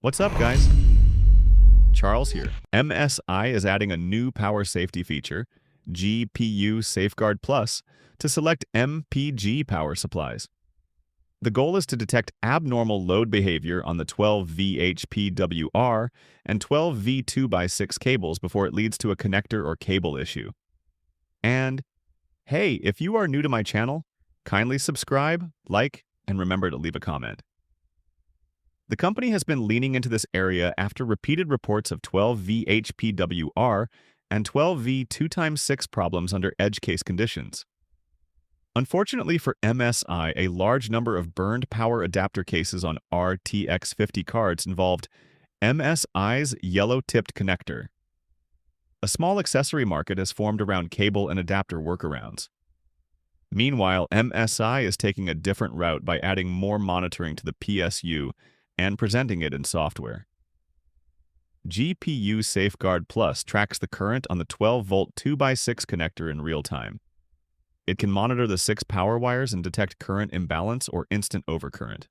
What's up, guys? Charles here. MSI is adding a new power safety feature, GPU Safeguard Plus, to select MPG power supplies. The goal is to detect abnormal load behavior on the 12V HPWR and 12V 2x6 cables before it leads to a connector or cable issue. And, hey, if you are new to my channel, kindly subscribe, like, and remember to leave a comment. The company has been leaning into this area after repeated reports of 12V HPWR and 12V 2x6 problems under edge case conditions. Unfortunately for MSI, a large number of burned power adapter cases on RTX 50 cards involved MSI's yellow-tipped connector. A small accessory market has formed around cable and adapter workarounds. Meanwhile, MSI is taking a different route by adding more monitoring to the PSU and presenting it in software. GPU Safeguard Plus tracks the current on the 12-volt 2x6 connector in real time. It can monitor the 6 power wires and detect current imbalance or instant overcurrent.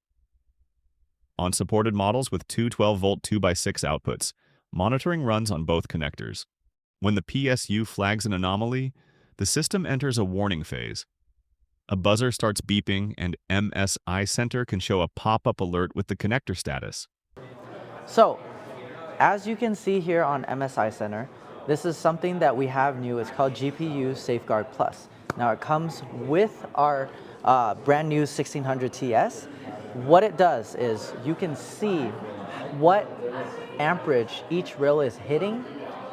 On supported models with two 12-volt 2x6 outputs, monitoring runs on both connectors. When the PSU flags an anomaly, the system enters a warning phase. A buzzer starts beeping, and MSI Center can show a pop-up alert with the connector status. So, as you can see here on MSI Center, this is something that we have new. It's called GPU Safeguard Plus. Now it comes with our brand new 1600TS. What it does is you can see what amperage each rail is hitting,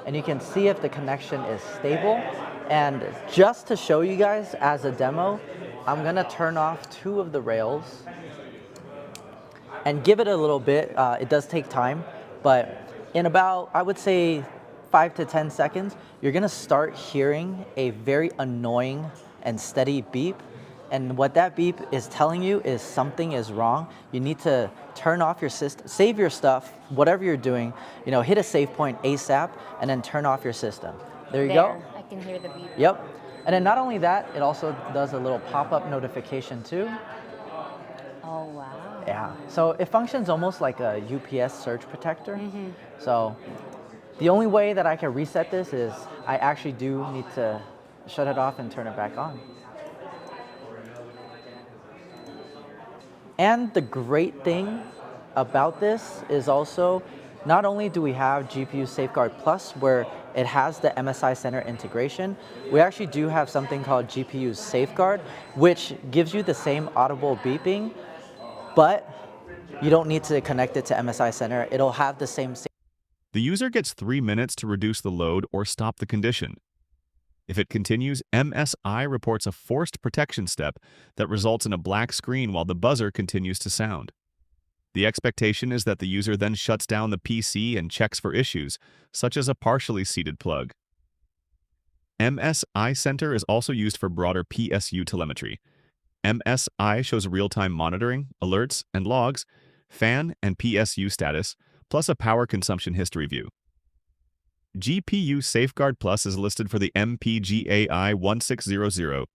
and you can see if the connection is stable. And just to show you guys as a demo, I'm gonna turn off 2 of the rails and give it a little bit. It does take time, but in about, I would say, 5 to 10 seconds, you're gonna start hearing a very annoying and steady beep. And what that beep is telling you is something is wrong. You need to turn off your system, save your stuff, whatever you're doing, hit a save point ASAP, and then turn off your system. There you go. I can hear the beep. Yep. And then not only that, it also does a little pop-up notification too. Oh, wow. Yeah. So it functions almost like a UPS surge protector. So the only way that I can reset this is I actually do need to shut it off and turn it back on. And the great thing about this is also, not only do we have GPU Safeguard Plus, where it has the MSI Center integration, we actually do have something called GPU Safeguard, which gives you the same audible beeping, but you don't need to connect it to MSI Center. It'll have the same. The user gets 3 minutes to reduce the load or stop the condition. If it continues, MSI reports a forced protection step that results in a black screen while the buzzer continues to sound. The expectation is that the user then shuts down the PC and checks for issues, such as a partially seated plug. MSI Center is also used for broader PSU telemetry. MSI shows real-time monitoring, alerts, and logs, fan and PSU status, plus a power consumption history view. GPU Safeguard Plus is listed for the MPG Ai1600TS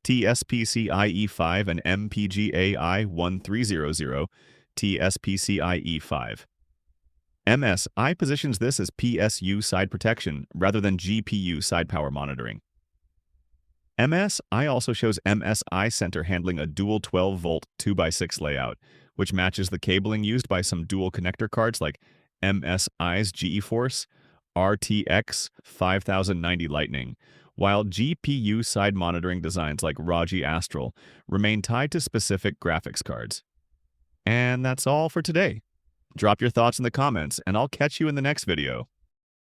PCIE5 and MPG Ai1300TS PCIE5. MSI positions this as PSU side protection rather than GPU side power monitoring. MSI also shows MSI Center handling a dual 12-volt 2x6 layout, which matches the cabling used by some dual connector cards like MSI's GeForce RTX 5090 Lightning, while GPU side monitoring designs like Raji Astral remain tied to specific graphics cards. And that's all for today. Drop your thoughts in the comments, and I'll catch you in the next video.